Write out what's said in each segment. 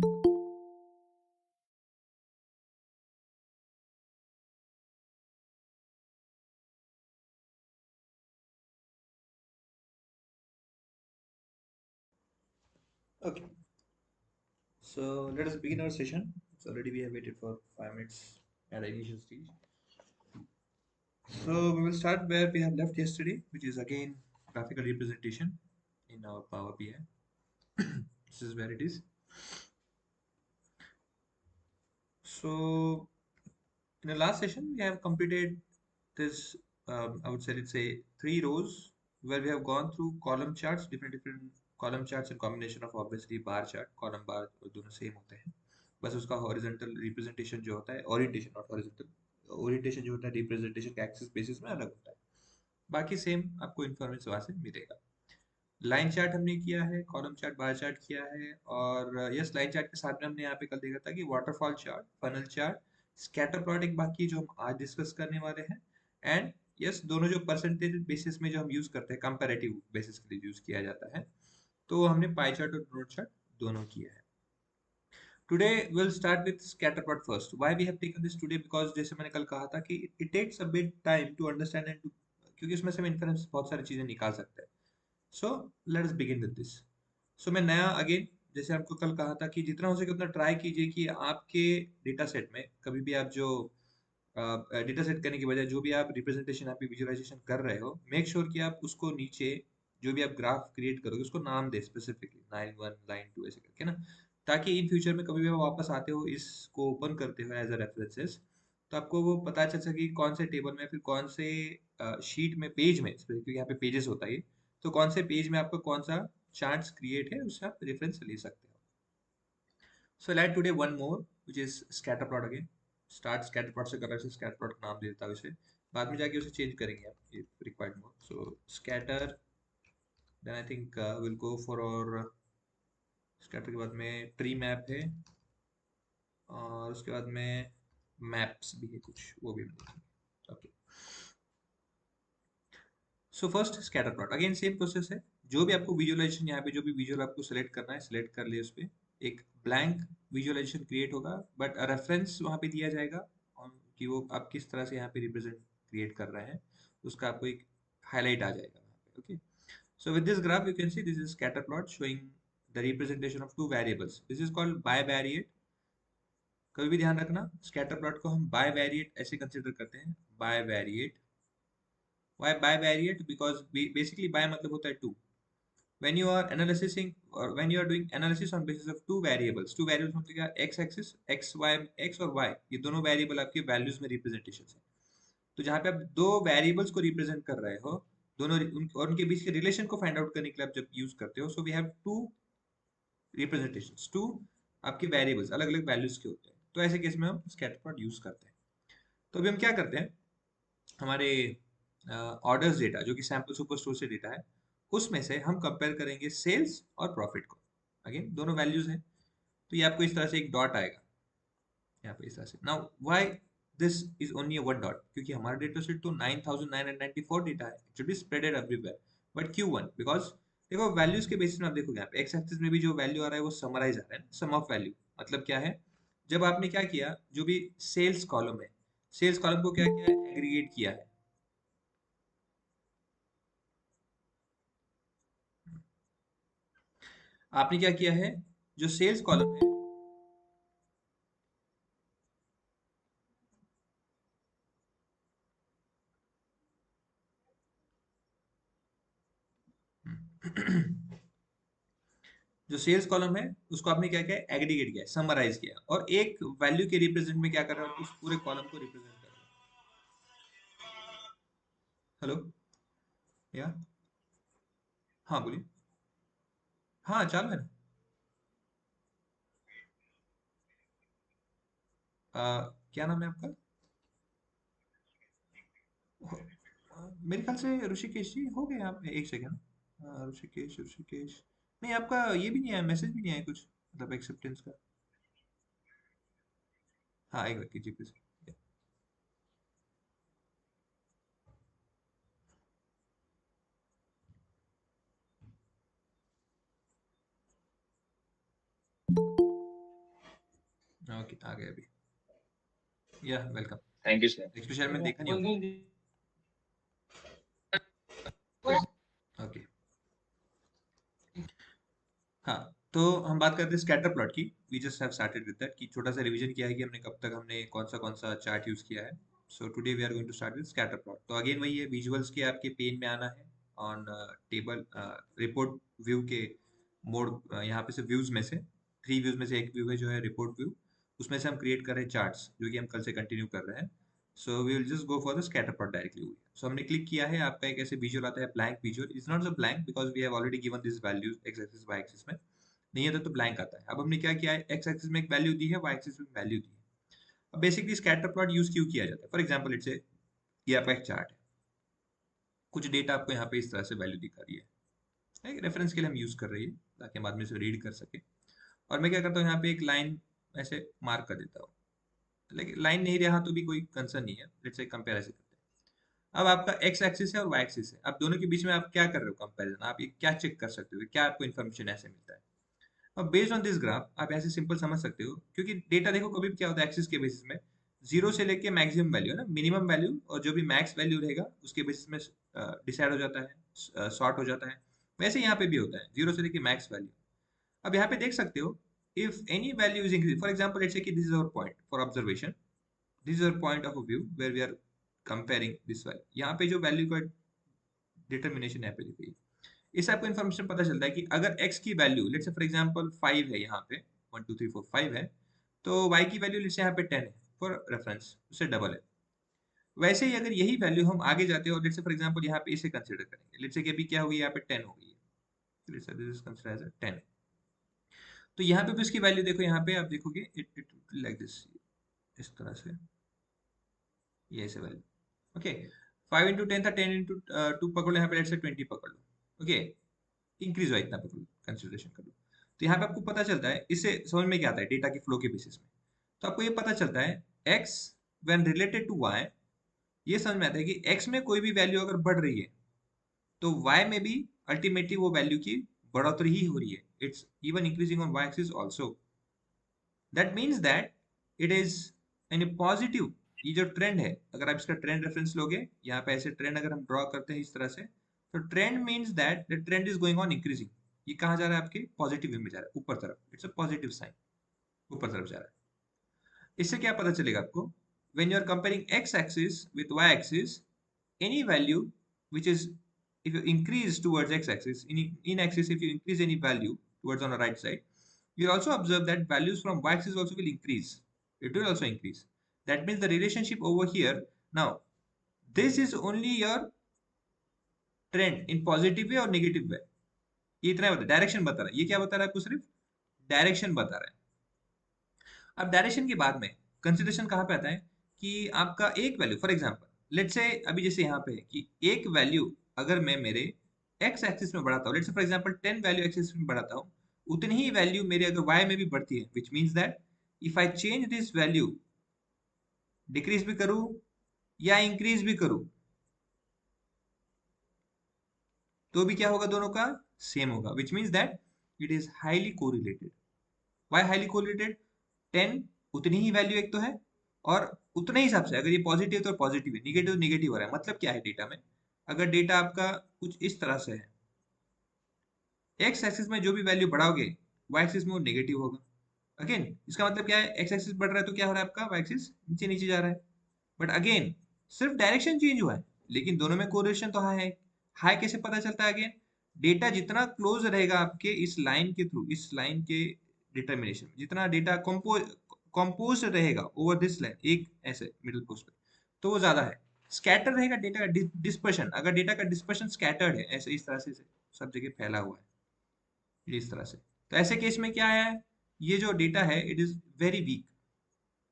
Okay, so let us begin our session. So already we have waited for 5 minutes at the initial stage. So we will start where we have left yesterday, which is again graphical representation in our Power BI. This is where it is. So in the last session, we have completed this. I would say let's say 3 rows where we have gone through column charts, different column charts and combination of obviously bar chart, column bar दोनों same होते हैं. बस उसका horizontal representation जो होता है, orientation not horizontal, orientation जो होता है रिप्रेजेंटेशन के एक्सिस बेसिस में अलग होता है. बाकी सेम आपको इन्फॉर्मेशन वहां से मिलेगा. लाइन चार्ट हमने किया है, कॉलम चार्ट, बार चार्ट किया है, और यस लाइन चार्ट के साथ में हमने यहाँ पे कल देखा था कि waterfall chart, funnel chart, scatter plot एक बाकी जो हम आज डिस्कस करने वाले हैं. एंड यस दोनों जो परसेंटेज बेसिस में जो हम यूज करते हैं कंपैरेटिव बेसिस के लिए यूज किया जाता है, तो हमने पाई चार्ट और नोट चार्ट दोनों किया है. Today we'll start with scatter plot first. Why we have taken this today? Because जैसे मैंने कल कहा था कि it takes a bit time to understand and to, क्योंकि उसमें से हम इन्फरेंस बहुत सारी चीजें निकाल सकते हैं. So let us begin with this. So मैं नया अगेन जैसे आपको कल कहा था कि जितना हो सके उतना ट्राई कीजिए कि आपके डेटा सेट में कभी भी आप जो डेटा सेट करने की बजाय जो भी आप रिप्रेजेंटेशन आप विजुअलाइजेशन कर रहे हो, मेक श्योर कि आप उसको नीचे जो भी आप ग्राफ क्रिएट करोगे उसको नाम दे specifically line one line two ऐसे करके ना, ताकि इन फ्यूचर में कभी भी आप वापस आते हो इसको ओपन करते हो एज अ रेफरेंसेस, तो आपको वो पता चल सके कि कौन से टेबल में फिर कौन से शीट में पेज में, क्योंकि यहाँ पे पेजेस होता है, तो कौन से पेज में आपका कौन सा चार्ट्स क्रिएट है उससे आप रेफरेंस ले सकते हो. So I'll add today one more, which is scatter plot again. Start scatter plot से कर रहा है, scatter plot का नाम दे देता हूँ इसे. बाद में जाके उसे चेंज करेंगे आप if required more. So scatter, then I think we'll go for our scatter के बाद में tree map है, और उसके बाद में maps भी है कुछ, वो भी हम देखेंगे. Okay. So first scatter plot again same process है. जो भी आपको विजुअलाइजेशन यहाँ पे जो भी विजुअल आपको सेलेक्ट करना है सिलेक्ट कर ले, उस पे एक ब्लैंक विजुअलाइजेशन क्रिएट होगा, बट रेफरेंस वहाँ पे दिया जाएगा कि वो आप किस तरह से यहाँ पे रिप्रेजेंट क्रिएट कर रहे हैं, उसका आपको एक हाईलाइट आ जाएगा वहाँ पे. Okay, so with this graph you can see this is scatter plot showing the representation of two variables. This is called by variate. कभी भी ध्यान रखना स्कैटर प्लॉट को हम बाय वेरिएट ऐसे कंसिडर करते हैं, bivariate. Why bivariate? Because basically bi मतलब होता है two. When you are analyzing or when you are doing analysis on basis of two variables मतलब क्या, x axis, x y, x और y, ये दोनों वेरिएबल आपके वैल्यूज में रिप्रेजेंटेशन है. तो जहाँ पे आप दो वेरिएबल्स को रिप्रेजेंट कर रहे हो, दोनों और उनके बीच के रिलेशन को फाइंड आउट करने के लिए आप जब यूज करते हो, so we have two representations, two आपके वेरिएबल्स अलग अलग वैल्यूज के होते हैं, तो ऐसे केस में हम स्कैटर प्लॉट यूज करते हैं. तो अभी हम क्या करते हैं, हमारे ऑर्डर्स डेटा जो कि सैम्पल सुपर स्टोर से डेटा है, उसमें से हम कंपेयर करेंगे सेल्स और प्रॉफिट को. अगेन दोनों वैल्यूज हैं, तो ये आपको इस तरह से एक डॉट आएगा यहाँ पे इस तरह से. Now why this is only one dot, क्योंकि हमारा डेटा सेट तो 9994 डेटा है, it should be spreaded everywhere, but क्यों वन? बिकॉज देखो वैल्यूज के बेसिस में आप देखोगे यहाँ पे एक्स एक्सिस में भी जो वैल्यू आ रहा है वो समराइज आ रहा है, सम ऑफ वैल्यू. मतलब क्या है, जब आपने क्या किया, जो भी सेल्स कॉलम है, सेल्स कॉलम को क्या किया है, एग्रीगेट किया है. आपने क्या किया है, जो सेल्स कॉलम है, जो सेल्स कॉलम है उसको आपने क्या किया, एग्रीगेट किया, समराइज किया, और एक वैल्यू के रिप्रेजेंट में क्या कर रहा है, उस पूरे कॉलम को रिप्रेजेंट कर रहा है. हेलो, या हाँ बोलिए. हाँ चालू है ना. क्या नाम है आपका? मेरे ख्याल से ऋषिकेश जी हो गए आप, एक सेकेंड. ऋषिकेश ऋषिकेश, नहीं आपका ये भी नहीं आया, मैसेज भी नहीं आया कुछ, मतलब एक्सेप्टेंस का. हाँ एक बार कीजिए प्लीज. ओके आ गया अभी। या welcome. Thank you sir. Next share में देखा नहीं होगा। ओके हाँ, तो हम बात करते हैं स्कैटर प्लॉट की। We just have started with that, कि छोटा सा रिवीजन किया है कि हमने कब तक हमने कौन सा चार्ट यूज किया है। So today we are going to start with scatter plot. तो अगेन वही है, विजुअल्स के आपके पेन में आना है ऑन टेबल रिपोर्ट व्यू के मोड। यहाँ पे से व्यूज में से 3 व्यूज में से एक व्यू है जो है रिपोर्ट व्यू। उसमें से हम क्रिएट कर रहे हैं चार्ट्स, जो कि हम कल से कंटिन्यू कर रहे हैं। So we will just go for the scatter plot directly. So हमने क्लिक किया है, आपका एक ऐसे विजुअल आता है, blank visual. It's not a blank because we have already given this values x axis y axis में। नहीं आता तो ब्लैंक आता है। अब हमने क्या किया है, एक्स एक्सिस में एक वैल्यू दी है, वाई एक्सिस में वैल्यू दी है। अब बेसिकली स्कैटर प्लॉट यूज क्यों किया जाता है? फॉर एग्जांपल इट्स ये आपका एक चार्ट है, कुछ डेटा आपको यहाँ पे इस तरह से वैल्यू दिखा रही है, एक रेफरेंस के लिए हम यूज कर रही है ताकि हम बाद में से रीड कर सके। और मैं क्या करता हूँ, यहाँ पे एक लाइन ऐसे मार्क कर देता हूँ। लेकिन लाइन नहीं रहा तो भी कोई कंसर्न नहीं है, लेट्स से कंपेयर ऐसे करते हैं। अब आपका एक्स एक्सिस है और वाई एक्सिस है, अब दोनों के बीच में आप क्या कर रहे हो कंपैरिजन, आप ये क्या चेक कर सकते हो, क्या आपको इन्फॉर्मेशन ऐसे मिलता है। अब बेस्ड ऑन दिस ग्राफ आप ऐसे सिंपल समझ सकते हो, क्योंकि डेटा देखो कभी भी क्या होता है एक्सिस के बेसिस में, जीरो से लेके मैक्सिमम वैल्यू है ना, मिनिमम वैल्यू और जो भी मैक्स वैल्यू रहेगा उसके बेसिस में डिसाइड हो जाता है, सॉर्ट हो जाता है। वैसे यहाँ पे भी होता है, जीरो से लेके मैक्स वैल्यू। अब यहाँ पे देख सकते हो, if any value is increase, for example let's say कि this is our point for observation, this is our point of view where we are comparing this value. यहाँ पे जो वैल्यू का डिटर्मिनेशन यहाँ पे लिखी है, इससे आपको इन्फॉर्मेशन पता चलता है कि अगर x की value let's say for example 5 है, यहाँ पे 1 2 3 4 5 है, तो y की वैल्यू लेट्स से यहाँ पे 10 है फॉर रेफरेंस, उससे डबल है। वैसे ही अगर यही वैल्यू हम आगे जाते हैं और लेट्स से फॉर एग्जांपल यहाँ पे इसे कंसीडर करेंगे, लेट्स से कि अभी क्या होगी, यहाँ पे 10 हो गई है, let's say this is considered as 10। तो यहाँ पे भी इसकी वैल्यू देखो, यहाँ पे आप देखोगे इट इट लाइक दिस, इस तरह से ये ऐसे वैल्यू। ओके, 5 इंटू 10 था, 10 इंटू 2 पकड़ लो, यहाँ पे लेट्स से 20 पकड़ लो। ओके, इंक्रीज हुआ इतना पकड़ लो, कंसिडरेशन कर लो। तो यहाँ पे आपको पता चलता है, इससे समझ में क्या आता है डेटा के फ्लो के बेसिस में। तो आपको ये पता चलता है x when related to y, ये समझ में आता है कि x में कोई भी वैल्यू अगर बढ़ रही है तो y में भी अल्टीमेटली वो वैल्यू की बढ़ोतरी ही हो रही है, it's even increasing on y axis also. That means that it is an positive. ये जो ट्रेंड है, अगर आप इसका ट्रेंड रेफरेंस लोगे, यहाँ पे ऐसे ट्रेंड अगर हम ड्रॉ करते हैं इस तरह से, तो trend means that the trend is going on increasing. ये कहाँ जा रहा है, आपके पॉजिटिव वे में जा रहा है, ऊपर तरफ, इट्स अ पॉजिटिव साइन, ऊपर तरफ जा रहा है। इससे क्या पता चलेगा आपको, when you are comparing x axis with y axis, any value which is, if you increase towards x axis, in axis if you increase any value towards on the right side, you'll also observe that values from y axis also will increase, it will also increase. That means the relationship over here, now this is only your trend in positive way or negative way, ये इतना बता, direction बता रहा है, ये क्या बता रहा है आपको, सिर्फ डायरेक्शन बता रहा है। अब डायरेक्शन के बाद में कंसिडरेशन कहाँ पे आता है, कि आपका एक वैल्यू फॉर एग्जांपल लेट्स से अभी जैसे यहाँ पे है कि एक वैल्यू अगर मैं मेरे एक्स एक्सिस में बढ़ाता हूँ, let's say for example 10 value x axis में बढ़ाता हूँ, उतनी ही वैल्यू मेरे अगर वाई में भी बढ़ती है, विच means that if I change this value, decrease भी करूँ या इंक्रीज भी करूँ, तो भी क्या होगा, दोनों का सेम होगा, which means that it is highly correlated. Y highly correlated, 10 उतनी ही वैल्यू एक तो है, और उतने ही हिसाब से अगर ये पॉजिटिव तो पॉजिटिव है, निगेटिव निगेटिव हो रहा है। मतलब क्या है डेटा में, अगर डेटा आपका कुछ इस तरह से है, एक्स एक्सिस में जो भी वैल्यू बढ़ाओगे वाई एक्सिस में वो नेगेटिव होगा। अगेन इसका मतलब क्या है, एक्स एक्सिस बढ़ रहा है तो क्या हो रहा है, आपका वाई एक्सिस नीचे नीचे जा रहा है। बट अगेन सिर्फ डायरेक्शन चेंज हुआ है, लेकिन दोनों में कोरिलेशन तो हाई है। हाई कैसे पता चलता है, अगेन डेटा जितना क्लोज रहेगा आपके इस लाइन के थ्रू, इस लाइन के डिटर्मिनेशन, जितना डेटा कंपोज रहेगा ओवर दिस लाइन, एक ऐसे मिडिल पोस्ट पे, तो वो ज्यादा है। स्कैटर रहेगा डेटा का डिस्पर्शन, अगर डेटा का डिस्पर्शन स्कैटर्ड है, ऐसे इस तरह से सब जगह फैला हुआ है इस तरह से, तो ऐसे केस में क्या है, ये जो डेटा है it is very weak.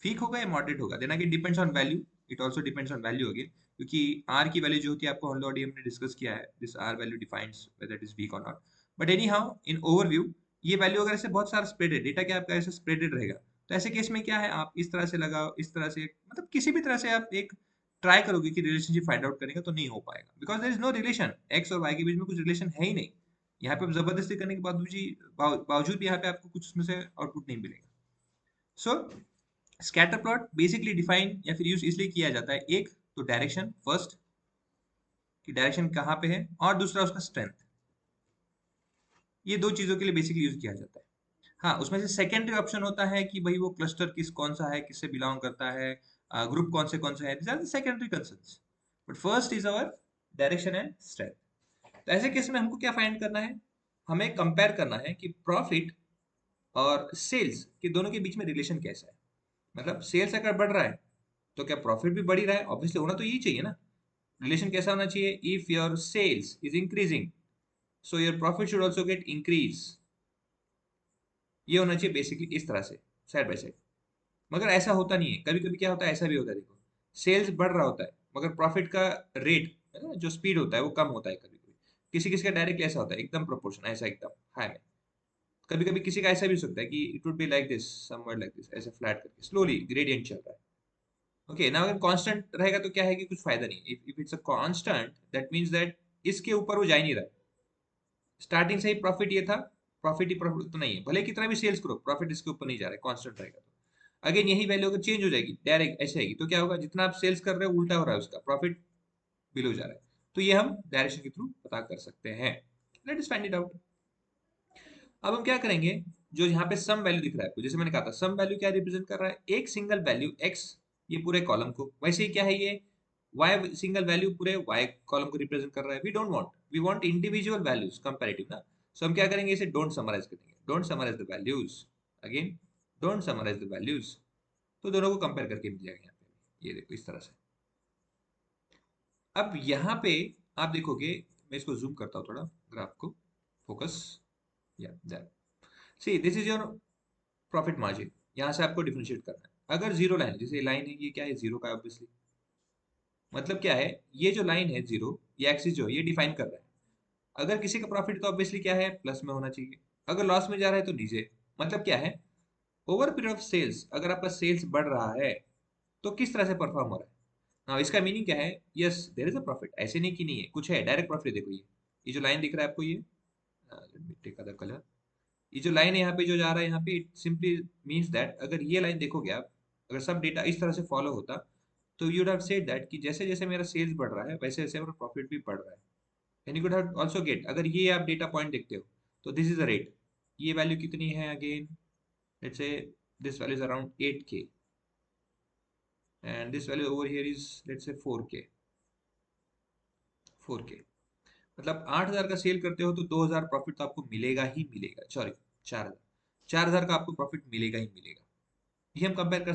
Weak होगा या मॉडरेट होगा, देना कि depends on value, it also depends on value again, क्योंकि आर की वैल्यू जो होती है आपको ऑलरेडी हमने डिस्कस किया है, this r value defines whether it is weak और not. But anyhow in overview, ये वैल्यू अगर ऐसे बहुत सारा स्प्रेडेड डेटा, क्या आपका ऐसे स्प्रेडेड रहेगा, तो ऐसे केस में क्या है, आप इस तरह से लगाओ, इस तरह से, मतलब किसी भी तरह से आप एक ट्राई करोगे कि रिलेशनशिप फाइंड आउट करेगा, तो नहीं हो पाएगा, because there is no relation, x और वाई के बीच में कुछ रिलेशन है ही नहीं। यहाँ पे जबरदस्ती करने के बावजूद भी यहाँ पे आपको कुछ उसमें से आउटपुट नहीं मिलेगा। सो स्कैटर प्लॉट बेसिकली डिफाइन या फिर यूज इसलिए किया जाता है, एक तो डायरेक्शन फर्स्ट, कि डायरेक्शन कहाँ पे है, और दूसरा उसका स्ट्रेंथ। ये दो चीजों के लिए बेसिकली यूज किया जाता है। हाँ, उसमें से सेकेंडरी ऑप्शन होता है कि भाई वो क्लस्टर किस कौन सा है, किससे बिलोंग करता है, ग्रुप कौन से है, this are the secondary concerns. But first is our direction and strength. तो ऐसे केस में हमको क्या फाइंड करना है, हमें कंपेयर करना है कि प्रॉफिट और सेल्स के दोनों के बीच में रिलेशन कैसा है। मतलब सेल्स अगर बढ़ रहा है तो क्या प्रॉफिट भी बढ़ ही रहा है, ऑब्वियसली होना तो यही चाहिए ना। रिलेशन कैसा होना चाहिए, if your sales is increasing so your profit should also get increase. ये होना चाहिए बेसिकली इस तरह से, साइड बाय साइड। मगर ऐसा होता नहीं है, कभी कभी क्या होता है, ऐसा भी होता है, देखो सेल्स बढ़ रहा होता है मगर प्रॉफिट का रेट, जो स्पीड होता है वो कम होता है कभी कभी। किसी किसी का डायरेक्ट ऐसा होता है, एकदम प्रोपोर्शन ऐसा एकदम हाई में। कभी कभी किसी का ऐसा भी हो सकता है कि it would be like this, somewhere like this, ऐसे फ्लैट करके स्लोली ग्रेडियंट चल रहा है। ओके ना, अगर कांस्टेंट रहेगा तो क्या है कि कुछ फायदा नहीं। If it's a constant that means that इसके ऊपर वो जा ही नहीं रहा है। स्टार्टिंग से ही प्रॉफिट ये था, प्रॉफिट ही प्रॉफिट तो नहीं है, भले कितना भी सेल्स करो प्रॉफिट इसके ऊपर नहीं जा रहा है, कांस्टेंट रहेगा तो। अगेन यही वैल्यू अगर चेंज हो जाएगी डायरेक्ट ऐसे आएगी तो क्या होगा, जितना आप सेल्स कर रहे हो उल्टा हो रहा है, उसका प्रॉफिट बिलो जा रहा है। तो ये हम डायरेक्शन के थ्रू पता कर सकते हैं। Let us find it out. अब हम क्या करेंगे, जो यहाँ पे सम वैल्यू दिख रहा है आपको, जैसे मैंने कहा था सम वैल्यू क्या रिप्रेजेंट कर रहा है, एक सिंगल वैल्यू x, ये पूरे कॉलम को। वैसे ही क्या है ये y सिंगल वैल्यू पूरे y कॉलम को रिप्रेजेंट कर रहा है। We want individual values comparative ना। सो हम क्या करेंगे, इसे डोंट समराइज करेंगे, don't summarise the values. Again don't summarise the values. तो दोनों को कंपेयर करके मिल जाएगा यहाँ पे, ये देखो इस तरह से। अब यहाँ पे आप देखोगे, मैं इसको जूम करता हूँ थोड़ा, ग्राफ को फोकस, या that, see this is your profit margin. यहाँ से आपको डिफरेंशिएट करना है। अगर जीरो लाइन, जैसे लाइन है ये क्या है, जीरो का ऑब्वियसली। मतलब क्या है, ये जो लाइन है जीरो, ये एक्सिस जो है ये डिफाइन कर रहा है। अगर किसी का प्रॉफिट तो ऑब्वियसली क्या है, प्लस में होना चाहिए। अगर लॉस में जा रहा है तो नीचे। मतलब क्या है, ओवर पीरियड ऑफ सेल्स अगर आपका सेल्स बढ़ रहा है तो किस तरह से परफॉर्म हो रहा है। हाँ, इसका मीनिंग क्या है, yes there is a profit, ऐसे नहीं कि नहीं है, कुछ है डायरेक्ट प्रॉफिट। देखो ये जो लाइन दिख रहा है आपको, ये टेक अदर कलर, ये जो लाइन है यहाँ पे जो जा रहा है यहाँ पे, इट सिंपली मीन्स दैट अगर ये लाइन देखोगे आप, अगर सब डेटा इस तरह से फॉलो होता तो you would have said that कि जैसे जैसे मेरा सेल्स बढ़ रहा है वैसे वैसे मेरा प्रॉफिट भी बढ़ रहा है। And you could have also get, अगर ये आप डेटा पॉइंट देखते हो तो दिस इज द रेट। ये वैल्यू कितनी है again, let's say this value is around 8K and this value over here is let's say 4K। 4K मतलब 8,000 का सेल करते हो तो 2,000 प्रॉफिट तो आपको मिलेगा ही मिलेगा, सॉरी 4,000, 4,000 का आपको प्रॉफिट मिलेगा ही मिलेगा। ये हम कंपेयर कर